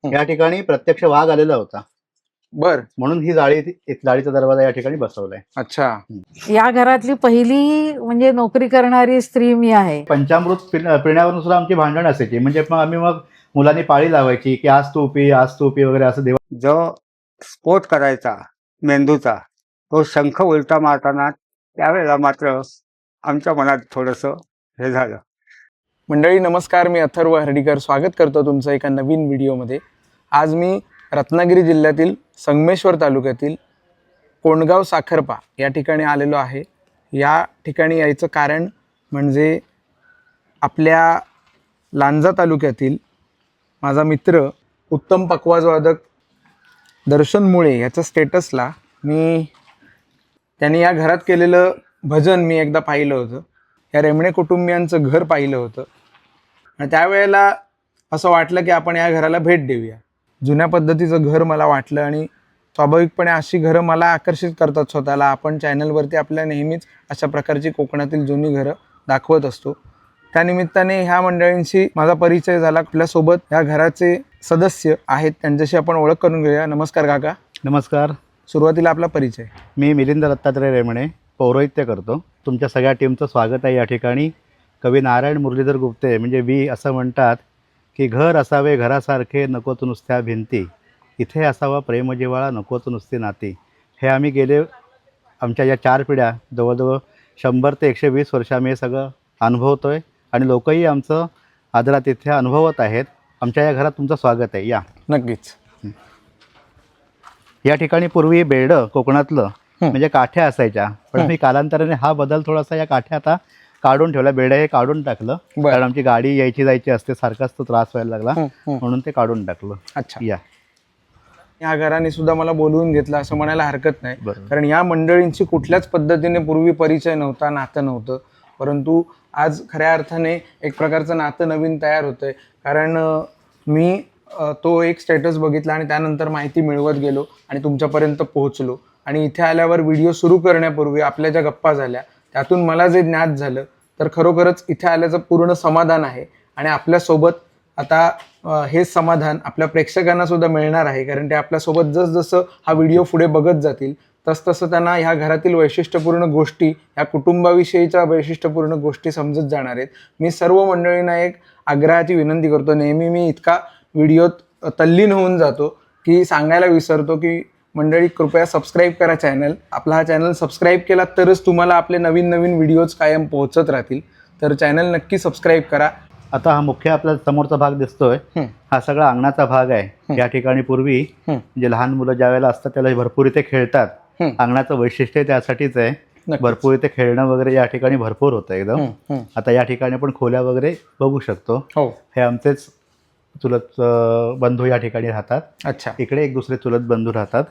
या ठिकाणी प्रत्यक्ष वाघ आलेला होता, बर. म्हणून ही जाळीचा दरवाजा या ठिकाणी बसवलाय. अच्छा. या घरातली पहिली म्हणजे नोकरी करणारी स्त्री मी आहे. पंचामृत पिण्यावरून सुद्धा आमची भांडण असायची. म्हणजे मग मुलांनी पाळी लावायची की आज तू पी, आज तू पी वगैरे असं. जो स्फोट करायचा मेंदूचा, तो शंख उलटा मारताना त्यावेळेला मात्र आमच्या मनात थोडंसं हे झालं. मंडळी नमस्कार, मी अथर्व हर्डीकर स्वागत करतो तुमचं एका नवीन व्हिडिओमध्ये. आज मी रत्नागिरी जिल्ह्यातील संगमेश्वर तालुक्यातील कोंडगाव साखरपा या ठिकाणी आलेलो आहे. या ठिकाणी यायचं कारण म्हणजे आपल्या लांजा तालुक्यातील माझा मित्र उत्तम पखवाजवादक दर्शन मुळे याच्या स्टेटसला त्यांनी या घरात केलेलं भजन मी एकदा पाहिलं होतं. या रेमणे कुटुंबियांचं घर पाहिलं होतं आणि त्यावेळेला असं वाटलं की आपण या घराला भेट देऊया. जुन्या पद्धतीचं घर मला वाटलं आणि स्वाभाविकपणे अशी घरं मला आकर्षित करतात स्वतःला. आपण चॅनलवरती आपल्या नेहमीच अशा प्रकारची कोकणातील जुनी घरं दाखवत असतो. त्यानिमित्ताने ह्या मंडळींशी माझा परिचय झाला. आपल्यासोबत ह्या घराचे सदस्य आहेत, त्यांच्याशी आपण ओळख करून घेऊया. नमस्कार काका. नमस्कार. सुरुवातीला आपला परिचय. मी मिलिंद दत्तात्रय रेमणे, पौरोहित्य करतो. तुमच्या सगळ्या टीमचं स्वागत आहे या ठिकाणी. कवी नारायण मुरलीधर गुप्ते म्हणजे वी असं म्हणतात की घर असावे घरासारखे, नकोत नुसत्या भिंती, इथे असावा प्रेमजिव्हाळा, नकोत नुसती नाती. हे आम्ही गेले आमच्या या 4 पिढ्या जवळजवळ 100 ते 120 वर्ष आम्ही हे सगळं अनुभवतो आहे आणि लोकही आमचं आदरात इथे अनुभवत आहेत. आमच्या या घरात तुमचं स्वागत आहे. या. नक्कीच. या ठिकाणी पूर्वी बेडं कोकणातलं म्हणजे काठ्या असायच्या, पण मी कालांतराने हा बदल थोडासा या काठ्या आता काढून ठेवला. बेडं हे काढून टाकलं कारण आमची गाडी यायची जायची असते, सारखाच तो त्रास व्हायला लागला म्हणून ते काढून टाकलं. अच्छा. या घराने सुद्धा मला बोलवून घेतलं असं म्हणायला हरकत नाही, बरोबर. कारण या मंडळींची कुठल्याच पद्धतीने पूर्वी परिचय नव्हता, नातं नव्हतं. परंतु आज खऱ्या अर्थाने एक प्रकारचं नातं नवीन तयार होतंय. कारण मी तो एक स्टेटस बघितला आणि त्यानंतर माहिती मिळवत गेलो आणि तुमच्यापर्यंत पोहोचलो. आणि इथे आल्यावर व्हिडिओ सुरू करण्यापूर्वी आपल्या ज्या गप्पा झाल्या त्यातून मला जे ज्ञात झालं तर खरोखरच इथे आल्याचं पूर्ण समाधान आहे. आणि आपल्यासोबत आता हेच समाधान आपल्या प्रेक्षकांना सुद्धा मिळणार आहे, कारण ते आपल्यासोबत जसजसं हा व्हिडिओ पुढे बघत जातील तसतसं त्यांना ह्या घरातील वैशिष्ट्यपूर्ण गोष्टी, ह्या कुटुंबाविषयीच्या वैशिष्ट्यपूर्ण गोष्टी समजत जाणार आहेत. मी सर्व मंडळींना एक आग्रहाची विनंती करतो. नेहमी मी इतका व्हिडिओत तल्लीन होऊन जातो की सांगायला विसरतो की मंडळी कृपया सबस्क्राईब करा चॅनल. आपला हा चॅनल सबस्क्राईब केला तरच तुम्हाला आपले नवीन नवीन व्हिडिओज कायम पोहोचत राहतील. तर चॅनल नक्की सबस्क्राईब करा. आता हा मुख्य आपला समोरचा भाग दिसतोय, हा सगळा अंगणाचा भाग आहे. या ठिकाणी पूर्वी म्हणजे लहान मुलं ज्या वेळेला असतात त्याला भरपूर इथे खेळतात. अंगणाचं वैशिष्ट्य त्यासाठीच आहे. भरपूर इथे खेळणं वगैरे या ठिकाणी भरपूर होतं एकदम. आता या ठिकाणी आपण खोल्या वगैरे बघू शकतो. हे आमचेच चुलत बंधू या ठिकाणी राहतात. अच्छा. इकडे एक दुसरे चुलत बंधू राहतात.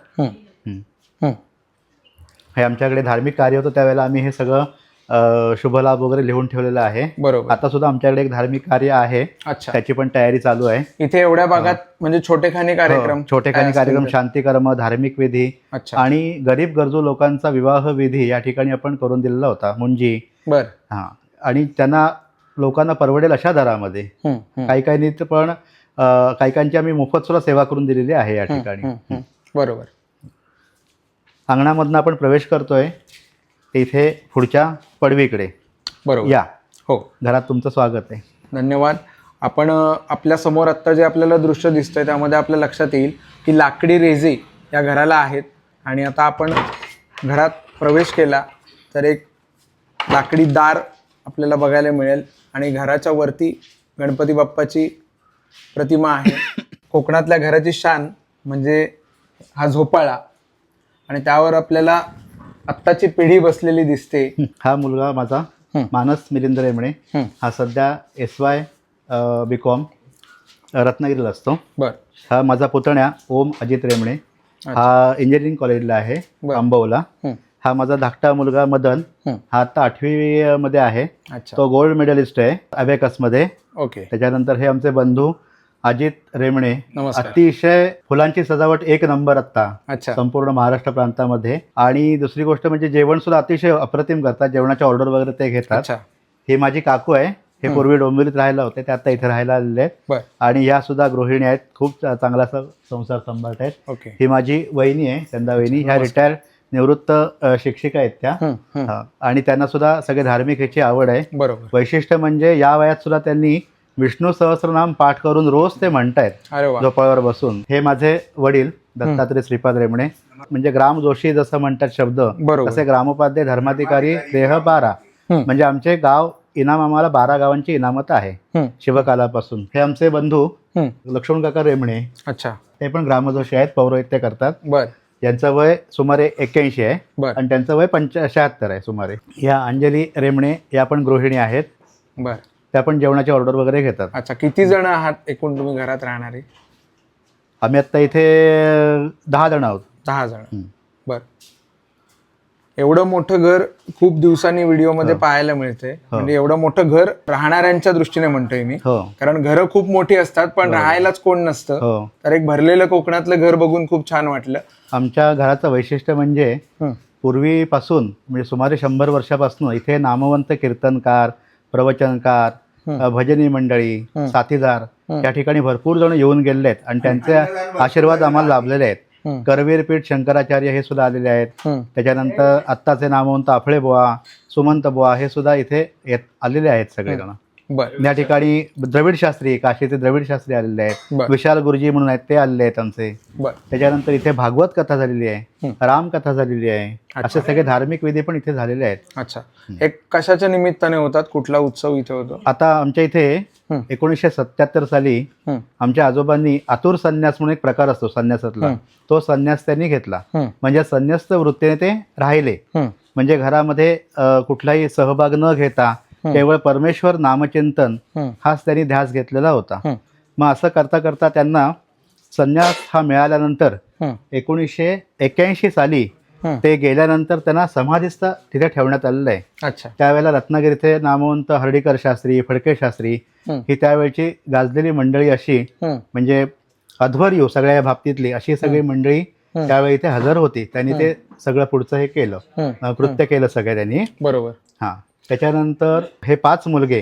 हे आमच्याकडे धार्मिक कार्य होतं त्यावेळेला आम्ही हे सगळं शुभलाभ वगैरे लिहून ठेवलेलं आहे. बरोबर. आता सुद्धा आमच्याकडे एक धार्मिक कार्य आहे. अच्छा. त्याची पण तयारी चालू आहे. इथे एवढ्या भागात म्हणजे छोटेखानी कार्यक्रम, छोटेखानी कार्यक्रम, शांतिकर्म, धार्मिक विधी आणि गरीब गरजू लोकांचा विवाह विधी या ठिकाणी आपण करून दिलेला होता. मुंजी. बर. हा. आणि त्यांना लोकांना परवडेल अशा दरामध्ये. काही काहींनी पण काही आम्ही मोफत सुद्धा सेवा करून दिलेली आहे या ठिकाणी. बरोबर. अंगणामधनं आपण प्रवेश करतोय इथे पुढच्या पडवीकडे. बरोबर. या. हो. घरात तुमचं स्वागत आहे. धन्यवाद. आपण आपल्या समोर आत्ता जे आपल्याला दृश्य दिसतंय त्यामध्ये आपल्या लक्षात येईल की लाकडी रेजे या घराला आहेत. आणि आता आपण घरात प्रवेश केला तर एक लाकडी दार आपल्याला बघायला मिळेल आणि घराच्या वरती गणपती बाप्पाची प्रतिमा आहे. कोकणातल्या घराची शान म्हणजे हा झोपाळा आणि त्यावर आपल्याला आत्ताची पिढी बसलेली दिसते. हा मुलगा माझा मानस मिलिंद रेमणे. हा सध्या SY BCom रत्नागिरीला असतो. बर. हा माझा पुतण्या ओम अजित रेमणे. हा इंजिनिअरिंग कॉलेजला आहे अंबवला. हा माझा धाकटा मुलगा मदन. हा आता 8वी मध्ये आहे. तो गोल्ड मेडलिस्ट आहे अबॅकसमध्ये. ओके. त्याच्यानंतर हे आमचे बंधू अजित रेमणे. अतिशय फुलांची सजावट 1 नंबर आत्ता संपूर्ण महाराष्ट्र प्रांतामध्ये. आणि दुसरी गोष्ट म्हणजे जेवण सुद्धा अतिशय अप्रतिम करतात. जेवणाच्या ऑर्डर वगैरे ते घेतात. ही माझी काकू आहे. हे पूर्वी डोंबिवलीत राहायला होते, ते आता इथे राहायला आलेले आहेत. बर. आणि ह्या सुद्धा गृहिणी आहेत, खूप चांगला असा संसार सांभाळत आहेत. ओके. ही माझी वहिनी आहे, चंदा वहिनी. ह्या नमस्कार. रिटायर निवृत्त शिक्षिका आहेत त्या. हा. आणि त्यांना सुद्धा सगळे धार्मिक ह्याची आवड आहे. बरोबर. वैशिष्ट्य म्हणजे या वयात सुद्धा त्यांनी विष्णू सहस्रनाम पाठ करून रोज ते म्हणतायत अरे वा. झोपाळ्यावर बसून. हे माझे वडील दत्तात्रय श्रीपाद रेमणे. म्हणजे ग्राम जोशी जसं म्हणतात शब्द, बरोबर. तसे ग्रामोपाध्याय धर्माधिकारी देह 12. म्हणजे आमचे गाव इनाम, आम्हाला 12 गावांची इनामत आहे शिवकालापासून. हे आमचे बंधू लक्ष्मण काका रेमणे. अच्छा. ते पण ग्रामजोशी आहेत, पौरोहित्य करतात. बर. यांचं वय सुमारे 81 आहे. बर. आणि त्यांचं वय 76 आहे सुमारे. या अंजली रेमणे या पण गृहिणी आहेत. बर. त्या पण जेवणाची ऑर्डर वगैरे घेतात. अच्छा, किती जण आहात एकूण तुम्ही घरात राहणारे? आम्ही आता इथे 10 जण आहोत. 10 जण. बर. एवढं मोठं घर खूप दिवसांनी व्हिडिओमध्ये पाहायला मिळते. म्हणजे एवढं मोठं घर राहणाऱ्यांच्या दृष्टीने म्हणतोय मी, हो कारण घरं खूप मोठी असतात पण राहायलाच कोण नसतं. हो. तर एक भरलेलं कोकणातलं घर बघून खूप छान वाटलं. आमच्या घराचं वैशिष्ट्य म्हणजे पूर्वीपासून म्हणजे सुमारे 100 वर्षापासून इथे नामवंत कीर्तनकार, प्रवचनकार, भजनी मंडळी, साथीदार या ठिकाणी भरपूर जण येऊन गेलेले आहेत आणि त्यांचे आशीर्वाद आम्हाला लाभलेले आहेत. करवीर पीठ शंकराचार्य हे सुद्धा आलेले आहेत. त्याच्यानंतर आत्ताचे नामवंत आफळे बुवा, सुमंत बुवा हे सुद्धा इथे आलेले आहेत सगळेजण. बरं. या ठिकाणी द्रविड शास्त्री, काशीचे द्रविड शास्त्री आलेले आहेत. बरं. विशाल गुरुजी म्हणून आहेत, ते आलेले आहेत आमचे. बर. त्याच्यानंतर इथे भागवत कथा झालेली आहे, रामकथा झालेली आहे. असे सगळे धार्मिक विधी पण इथे झालेले आहेत. अच्छा. एक कशाच्या निमित्ताने होतात? कुठला उत्सव इथे होतो? आता आमच्या इथे 1977 साली आमच्या आजोबांनी आतुर संन्यास म्हणून एक प्रकार असतो संन्यासातला, तो संन्यास त्यांनी घेतला. म्हणजे संन्यस्त वृत्तीने ते राहिले. म्हणजे घरामध्ये कुठलाही सहभाग न घेता केवळ परमेश्वर नामचिंतन हाच त्यांनी ध्यास घेतलेला होता. मग असं करता करता त्यांना संन्यास हा मिळाल्यानंतर 1981 साली ते गेल्यानंतर त्यांना समाधीस्थ तिथे ठेवण्यात आलेलं आहे. अच्छा. त्यावेळेला रत्नागिरीचे नामवंत हर्डीकर शास्त्री, फडके शास्त्री ही त्यावेळची गाजलेली मंडळी अशी, म्हणजे अध्वर्यू सगळ्या या बाबतीतली अशी सगळी मंडळी त्यावेळी इथे हजर होती. त्यांनी ते सगळं पुढचं हे केलं, कृत्य केलं सगळं त्यांनी. बरोबर. हा. त्याच्यानंतर हे 5 मुलगे,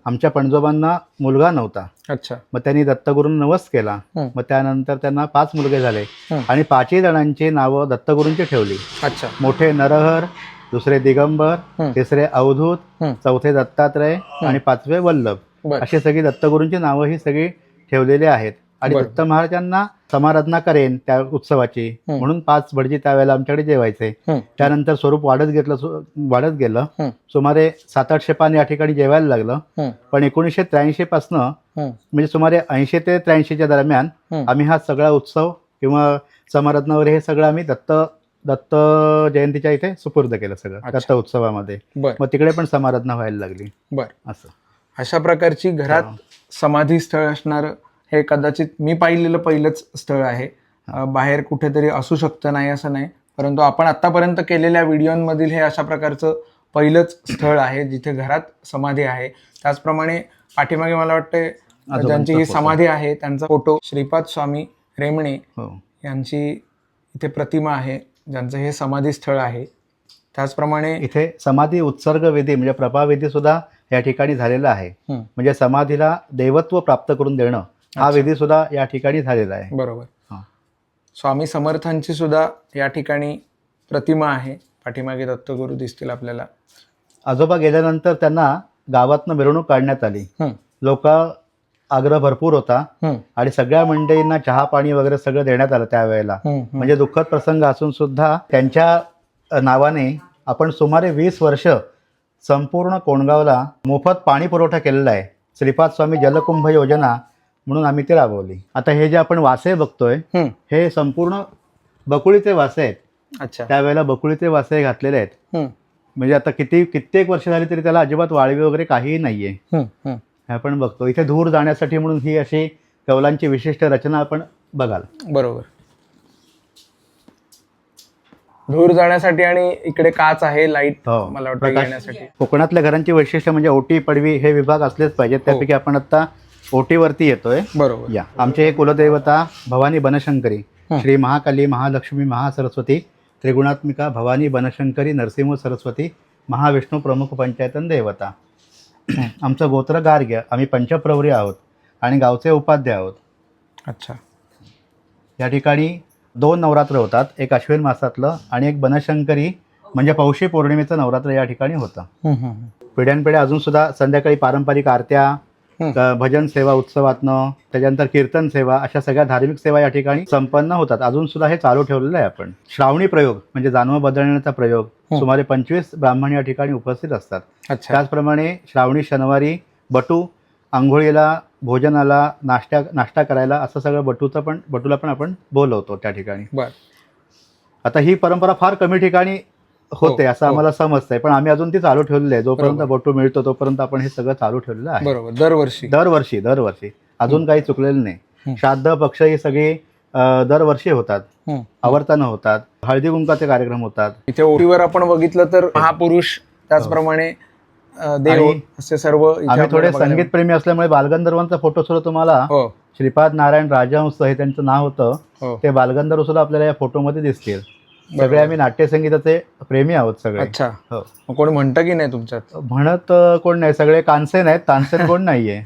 आमच्या पणजोबांना मुलगा नव्हता. अच्छा. मग त्यांनी दत्तगुरूंना नवस केला. मग त्यानंतर त्यांना 5 मुलगे झाले आणि 5ही जणांची नावं दत्तगुरूंची ठेवली. अच्छा. मोठे नरहर, दुसरे दिगंबर, तिसरे अवधूत, चौथे दत्तात्रय आणि 5वे वल्लभ, अशी सगळी दत्तगुरूंची नावं ही सगळी ठेवलेली आहेत. आणि दत्त महाराजांना समाराधना करेन त्या उत्सवाची म्हणून 5 भटजी त्यावेळेला आमच्याकडे जेवायचे. त्यानंतर स्वरूप वाढत गेलं. सुमारे 700-800 पान या ठिकाणी जेवायला लागलं. पण 1983 पासनं म्हणजे सुमारे 80 ते 83च्या दरम्यान आम्ही हा सगळा उत्सव किंवा समाराधना वगैरे हे सगळं आम्ही दत्त जयंतीच्या इथे सुपूर्द केलं सगळं दत्त उत्सवामध्ये. मग तिकडे पण समाराधना व्हायला लागली. बर. असं अशा प्रकारची घरात समाधी स्थळ असणार हे कदाचित मी पाहिलेलं पहिलंच स्थळ आहे. बाहेर कुठेतरी असू शकतं, नाही असं नाही, परंतु आपण आतापर्यंत केलेल्या व्हिडिओमधील हे अशा प्रकारचं पहिलंच स्थळ आहे जिथे घरात समाधी आहे. त्याचप्रमाणे पाठीमागे मला वाटते ज्यांची ही समाधी आहे त्यांचा फोटो श्रीपाद स्वामी रेमणे यांची इथे प्रतिमा आहे, ज्यांचं हे समाधी स्थळ आहे. त्याचप्रमाणे इथे समाधी उत्सर्ग विधी म्हणजे प्रभाविधी सुद्धा या ठिकाणी झालेला आहे. म्हणजे समाधीला देवत्व प्राप्त करून देणं हा विधी सुद्धा या ठिकाणी झालेला आहे. बरोबर. स्वामी समर्थांची सुद्धा या ठिकाणी प्रतिमा आहे. पाठीमागे दत्तगुरू दिसतील आपल्याला. आजोबा गेल्यानंतर त्यांना गावातनं मिरवणूक काढण्यात आली. लोक आग्रह भरपूर होता आणि सगळ्या मंडळींना चहा पाणी वगैरे सगळं देण्यात आलं त्यावेळेला. म्हणजे दुःखद प्रसंग असून सुद्धा त्यांच्या नावाने आपण सुमारे 20 वर्ष संपूर्ण कोंडगावला मोफत पाणी पुरवठा केलेला आहे. श्रीपाद स्वामी जलकुंभ योजना म्हणून आम्ही ते राबवली. आता हे जे आपण वासे बघतोय हे संपूर्ण बकुळीचे वासे आहेत. अच्छा. त्यावेळेला बकुळीचे वासे घातलेले आहेत. म्हणजे आता कित्येक वर्ष झाली तरी त्याला अजिबात वाळवी वगैरे काहीही नाहीये. हे आपण बघतो. इथे धूर जाण्यासाठी म्हणून ही अशी कौलांची विशिष्ट रचना आपण बघाल. बरोबर. धूर जाण्यासाठी आणि इकडे काच आहे, लाईट मला वाटतं येण्यासाठी. कोकणातल्या घरांची वैशिष्ट्य म्हणजे ओटी, पडवी हे विभाग असलेच पाहिजेत. त्यापैकी आपण आता ओटीवरती येतोय. बरोबर. या आमचे हे कुलदेवता भवानी बनशंकरी, श्री महाकाली, महालक्ष्मी, महासरस्वती, त्रिगुणात्मिका भवानी बनशंकरी, नरसिंह सरस्वती, महाविष्णू प्रमुख पंचायतन देवता. आमचं गोत्र गार्ग्य, आम्ही पंचप्रवरी आहोत आणि गावचे उपाध्ये आहोत. अच्छा. या ठिकाणी 2 नवरात्र होतात, एक अश्विन मासातलं आणि एक बनशंकरी म्हणजे पौषी पौर्णिमेचं नवरात्र या ठिकाणी होतं. पिढ्यानपिढ्या अजूनसुद्धा संध्याकाळी पारंपरिक आरत्या, भजन सेवा उत्सवातनं, त्याच्यानंतर कीर्तन सेवा, अशा सगळ्या धार्मिक सेवा या ठिकाणी संपन्न होतात. अजूनसुद्धा हे चालू ठेवलेलं आहे आपण. श्रावणी प्रयोग म्हणजे जानवं बदलण्याचा प्रयोग, सुमारे 25 ब्राह्मण या ठिकाणी उपस्थित असतात. अच्छा. त्याचप्रमाणे श्रावणी शनिवारी बटू आंघोळीला, भोजनाला, नाश्ता करायला असं सगळं बटूला पण आपण बोलवतो त्या ठिकाणी. बर. आता ही परंपरा फार कमी ठिकाणी होते असं आम्हाला समजतंय, पण आम्ही अजून ती चालू ठेवलेली आहे. जोपर्यंत बटू मिळतो तोपर्यंत आपण हे सगळं चालू ठेवलेलं आहे. बरोबर. दरवर्षी अजून काही चुकलेलं नाही. श्राद्ध पक्ष ही सगळी दरवर्षी होतात, आवर्तानं होतात. हळदी कुंकाचे कार्यक्रम होतात. इथे ओटीवर आपण बघितलं तर महापुरुष, त्याचप्रमाणे देव, असे सर्व इथे आम्ही थोडे आपल्याला संगीत प्रेमी असल्यामुळे बालगंधर्वांचा फोटो सुद्धा तुम्हाला, हो श्रीपाद नारायण राजहंस हे त्यांचं नाव होतं, हो. ते बालगंधर्व सुद्धा आपल्याला या फोटोमध्ये दिसतील. सगळे आम्ही नाट्यसंगीताचे प्रेमी आहोत सगळे. अच्छा. हो. मग कोणी म्हणतं की नाही तुमच्यात? म्हणत कोण नाही, सगळे कानसेन आहेत, तानसेन कोण नाहीये.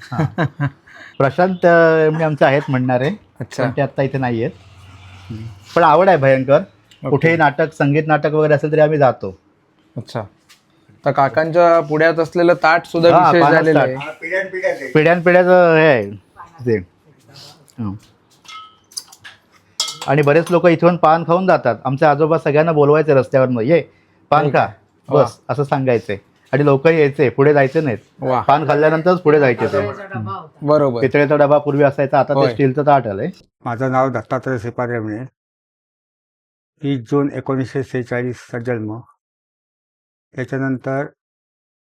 प्रशांत आमचे आहेत म्हणणारे, अच्छा. पण ते आता इथे नाही आहेत. पण आवड आहे भयंकर. कुठेही नाटक, संगीत नाटक वगैरे असेल तरी आम्ही जातो. अच्छा. तर काकांच्या पुढ्यात असलेलं ताट सुद्धा हा, विशेष पानाचं झालेलं ताट. आहे. पिढ्यानपिढ्याचं हे आहे ते. हं. आणि बरेच लोक इथून पान खाऊन जातात. आमचे आजोबा सगळ्यांना बोलवायचे रस्त्यावरनं, ये पान खा बस असं सांगायचे, आणि लोक यायचे, पुढे जायचे नाहीत. वा. पान खाल्ल्यानंतरच पुढे जायचे ते. बरोबर. पितळेचा डबा पूर्वी असायचा, आता होय. ते स्टीलचं ताट आलंय. माझं नाव दत्तात्रय श्रीपाद रेमणे. 30 जून 1946चा जन्म. त्याच्यानंतर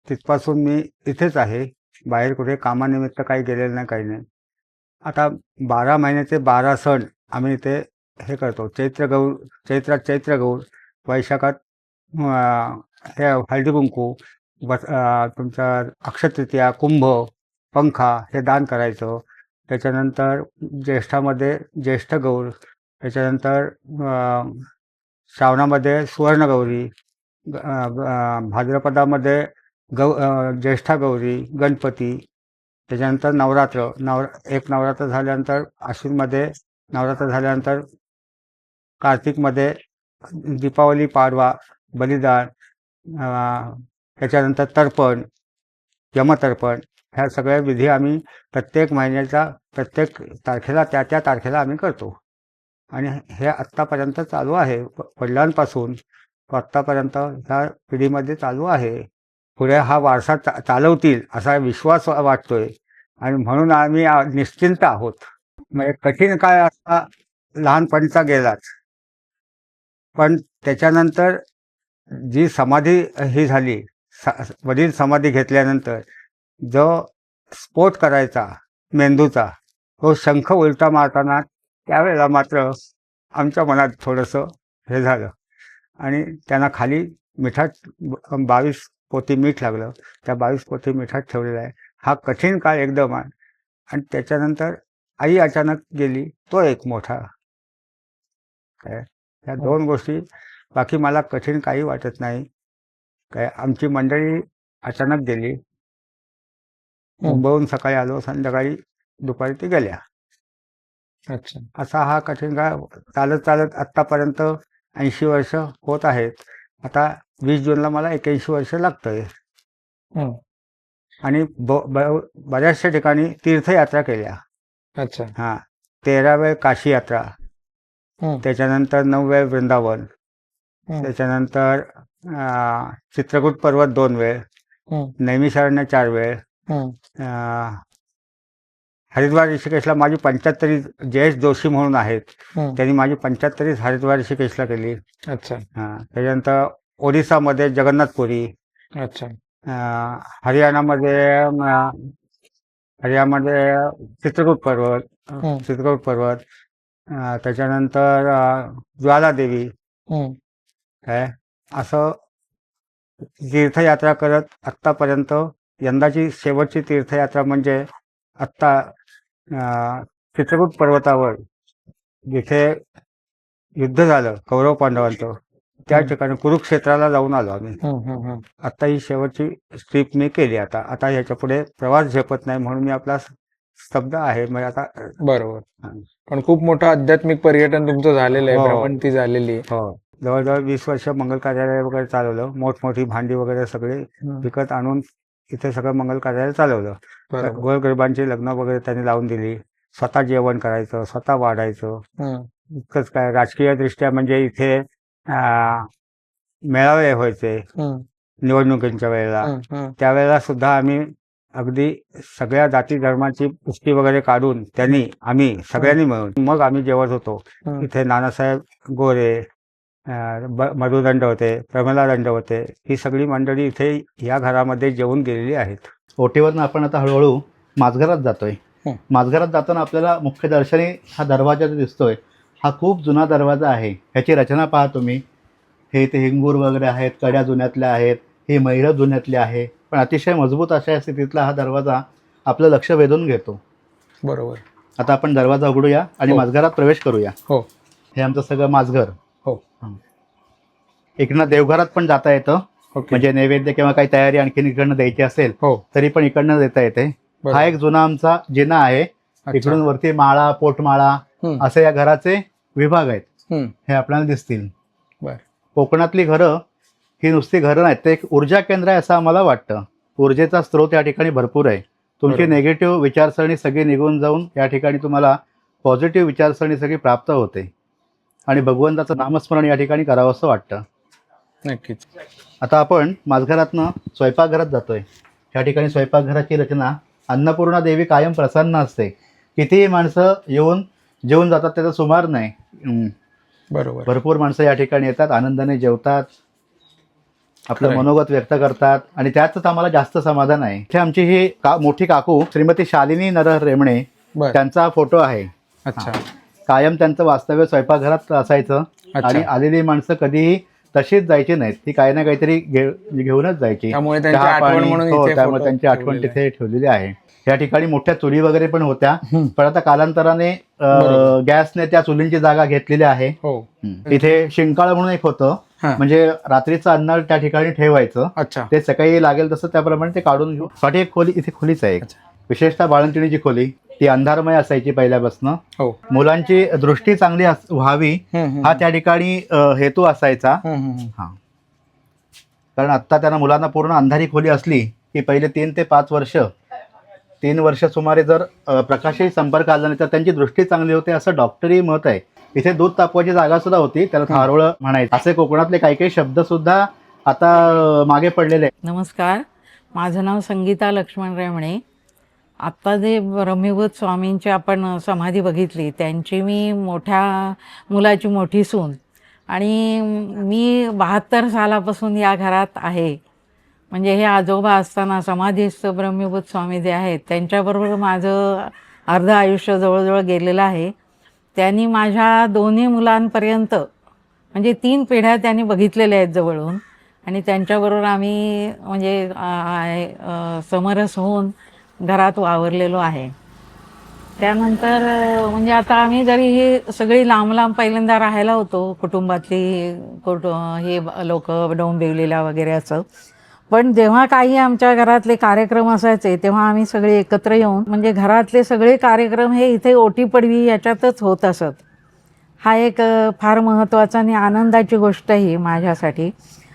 तिथपासून मी इथेच आहे, बाहेर कुठे कामानिमित्त काही गेलेलं नाही, काही नाही. आता 12 महिन्याचे 12 सण आम्ही इथे हे करतो. चैत्रात चैत्रगौर, वैशाखात हे हळदी कुंकू, तुमचा अक्षयतृतीया, कुंभ, पंखा हे दान करायचं. त्याच्यानंतर ज्येष्ठामध्ये ज्येष्ठगौर, त्याच्यानंतर श्रावणामध्ये सुवर्णगौरी, भाद्रपदामध्ये ज्येष्ठागौरी, गणपती, त्याच्यानंतर एक नवरात्र झाल्यानंतर आश्विनमध्ये नवरात्र झाल्यानंतर कार्तिकमध्ये दीपावली, पाडवा, बलिदान, त्याच्यानंतर तर्पण, यमतर्पण, ह्या सगळ्या विधी आम्ही प्रत्येक महिन्याच्या प्रत्येक तारखेला त्या तारखेला आम्ही करतो. आणि हे आत्तापर्यंत चालू आहे. वडिलांपासून आत्तापर्यंत ह्या पिढीमध्ये चालू आहे. पुढे हा वारसा चालवतील असा विश्वास वाटतोय, आणि म्हणून आम्ही निश्चिंत आहोत. म्हणजे कठीण काळ असा लहानपणीचा गेलाच, पण त्याच्यानंतर जी समाधी ही झाली, वडील समाधी घेतल्यानंतर जो स्फोट करायचा मेंदूचा, तो शंख उलटा मारताना त्यावेळेला मात्र आमच्या मनात थोडंसं हे झालं, आणि त्यांना खाली मिठात 22 पोती मीठ लागलं. त्या 22 पोती मिठात ठेवलेलं आहे. हा कठीण काळ एकदम आहे. आणि त्याच्यानंतर आई अचानक गेली, तो एक मोठा काय. ह्या 2 गोष्टी, बाकी मला कठीण काही वाटत नाही काय. आमची मंडळी अचानक गेली. मुंबईहून सकाळी आलो, संध्याकाळी दुपारी ते गेल्या. अच्छा. असा हा कठीण काळ चालत चालत आत्तापर्यंत 80 वर्ष होत आहेत. आता 20 जूनला मला 81 वर्ष लागतंय. आणि बऱ्याचशा ठिकाणी तीर्थयात्रा केल्या. अच्छा. हां, 13 वेळ काशी यात्रा, त्याच्यानंतर 9 वेळ वृंदावन, त्याच्यानंतर चित्रकूट पर्वत 2 वेळ, नैमिषारण्य 4 वेळ, हरिद्वार ऋषिकेशला माझी 75 जयेश जोशी म्हणून आहेत, त्यांनी माझी 75 हरिद्वार ऋषिकेशला केली. अच्छा. हां, त्याच्यानंतर ओडिसामध्ये जगन्नाथपुरी, अच्छा. हरियाणामध्ये चित्रकूट पर्वत, त्याच्यानंतर ज्वालादेवी, काय असं तीर्थयात्रा करत आत्तापर्यंत यंदाची शेवटची तीर्थयात्रा म्हणजे आत्ता चित्रकूट पर्वतावर जिथे युद्ध झालं कौरव पांडवांचं, त्या ठिकाणी कुरुक्षेत्राला जाऊन आलो आम्ही. आता ही शेवटची ट्रिप मी केली. आता ह्याच्या पुढे प्रवास झेपत नाही म्हणून मी आपला स्तब्ध आहे. म्हणजे आता बरोबर. हा. पण खूप मोठं आध्यात्मिक पर्यटन तुमचं झालेलं आहे, हो. भ्रमंती झालेली आहे. हो, जवळजवळ 20 वर्ष मंगल कार्यालय वगैरे चालवलं. मोठमोठी भांडी वगैरे सगळे विकत आणून इथे सगळं मंगल कार्यालय चालवलं. बरोबर. गोरगरिबांची लग्न वगैरे त्यांनी लावून दिली. स्वतः जेवण करायचं, स्वतः वाढायचं. इतकंच काय, राजकीय दृष्ट्या म्हणजे इथे मेळावे व्हायचे निवडणुकींच्या वेळेला. त्यावेळेला सुद्धा आम्ही अगदी सगळ्या जाती धर्माची पुष्टी वगैरे काढून आम्ही सगळ्यांनी मिळून मग आम्ही जेवत होतो. इथे नानासाहेब गोरे, मधु दंडवते, प्रमिला दंडवते, ही सगळी मंडळी इथे या घरामध्ये जेवून गेलेली आहेत. ओटीवरनं आपण आता हळूहळू माझघरात जातोय. माझघरात जाताना आपल्याला मुख्य दर्शनी हा दरवाजा जो दिसतोय हा खूप जुना दरवाजा आहे. ह्याची रचना पहा तुम्ही. हे इथे हिंगूर वगैरे आहेत, कड्या जुन्यातल्या आहेत, ही मैरं जुन्यातली आहे, पण अतिशय मजबूत अशा स्थितीतला हा दरवाजा आपलं लक्ष वेधून घेतो. बरोबर. आता आपण दरवाजा उघडूया आणि हो. माझघरात प्रवेश करूया. हो. हे आमचं सगळं माझघर. हो. इकडनं देवघरात पण जाता येतं. म्हणजे नैवेद्य किंवा काही तयारी आणखीन इकडनं द्यायची असेल तरी पण इकडनं देता येते. हा एक जुना आमचा जिना आहे. इकडून वरती माळा, पोटमाळा असे या घराचे विभाग आहेत. हे आपल्याला दिसतील. कोकणातली घरं ही नुसती घरं नाहीत, ते एक ऊर्जा केंद्र आहे असं आम्हाला वाटतं. ऊर्जेचा स्रोत या ठिकाणी भरपूर आहे. तुमची नेगेटिव्ह विचारसरणी सगळी निघून जाऊन या ठिकाणी तुम्हाला पॉझिटिव्ह विचारसरणी सगळी प्राप्त होते आणि भगवंताचं नामस्मरण या ठिकाणी करावं असं वाटतं. नक्कीच. आता आपण माझघरातनं स्वयंपाकघरात जातोय. या ठिकाणी स्वयंपाकघराची रचना अन्नपूर्णा देवी कायम प्रसन्न असते. कितीही माणसं येऊन जेवून जातात त्याचा सुमार नाही. बरोबर. भरपूर माणसं या ठिकाणी येतात, आनंदाने जेवतात, आपलं मनोगत व्यक्त करतात आणि त्यातच आम्हाला जास्त समाधान आहे. इथे आमची ही मोठी काकू श्रीमती शालिनी नरहर रेमणे, त्यांचा फोटो आहे. अच्छा. कायम त्यांचं वास्तव्य स्वयंपाकघरात असायचं आणि आलेली माणसं कधीही तशीच जायची नाहीत. ती काही ना काहीतरी घेऊनच जायची. त्यामुळे त्यांची आठवण तिथे ठेवलेली आहे. या ठिकाणी मोठ्या चुली वगैरे पण होत्या, पण आता कालांतराने गॅसने त्या चुलींची जागा घेतलेली आहे. इथे शिंकाळ म्हणून एक होतं, म्हणजे रात्रीचं अन्न त्या ठिकाणी ठेवायचं. ते सकाळी लागेल तसं त्याप्रमाणे ते काढून घेऊ. साठी एक खोली इथे खोलीच आहे. विशेषतः बाळंतिणीची खोली ती अंधारमय असायची पहिल्यापासून. मुलांची दृष्टी चांगली व्हावी हा त्या ठिकाणी हेतू असायचा. कारण आता त्यांना मुलांना पूर्ण अंधारी खोली असली की पहिले 3 ते 5 वर्ष 3 वर्ष सुमारे जर प्रकाशही संपर्क आला नाही तर त्यांची दृष्टी चांगली होते असं डॉक्टरी मत आहे. इथे दूध तापवायची जागा सुद्धा होती, त्याला थारोळं म्हणायचं. असे कोकणातले काही काही शब्द सुद्धा आता मागे पडलेले आहेत. नमस्कार, माझं नाव संगीता लक्ष्मण रेमणे. आत्ता जे ब्रह्मीभूत स्वामींची आपण समाधी बघितली त्यांची मी मोठ्या मुलाची मोठी सून आणि मी 72 सालापासून या घरात आहे. म्हणजे हे आजोबा असताना समाधीस्थ ब्रह्मीभूत स्वामी जे आहेत त्यांच्याबरोबर माझं अर्ध आयुष्य जवळजवळ गेलेलं आहे. त्यांनी माझ्या दोन्ही मुलांपर्यंत म्हणजे 3 पिढ्या त्यांनी बघितलेल्या आहेत जवळून आणि त्यांच्याबरोबर आम्ही म्हणजे समरस होऊन घरात वावरलेलो आहे. त्यानंतर म्हणजे आता आम्ही जरी ही सगळी लांब लांब पहिल्यांदा राहायला होतो कुटुंबातली हे लोक डोंबिवलीला वगैरे असं, पण जेव्हा काही आमच्या घरातले कार्यक्रम असायचे तेव्हा आम्ही सगळे एकत्र येऊन म्हणजे घरातले सगळे कार्यक्रम हे इथे ओटी पडवी याच्यातच होत असत. हा एक फार महत्त्वाचा आणि आनंदाची गोष्ट ही माझ्यासाठी.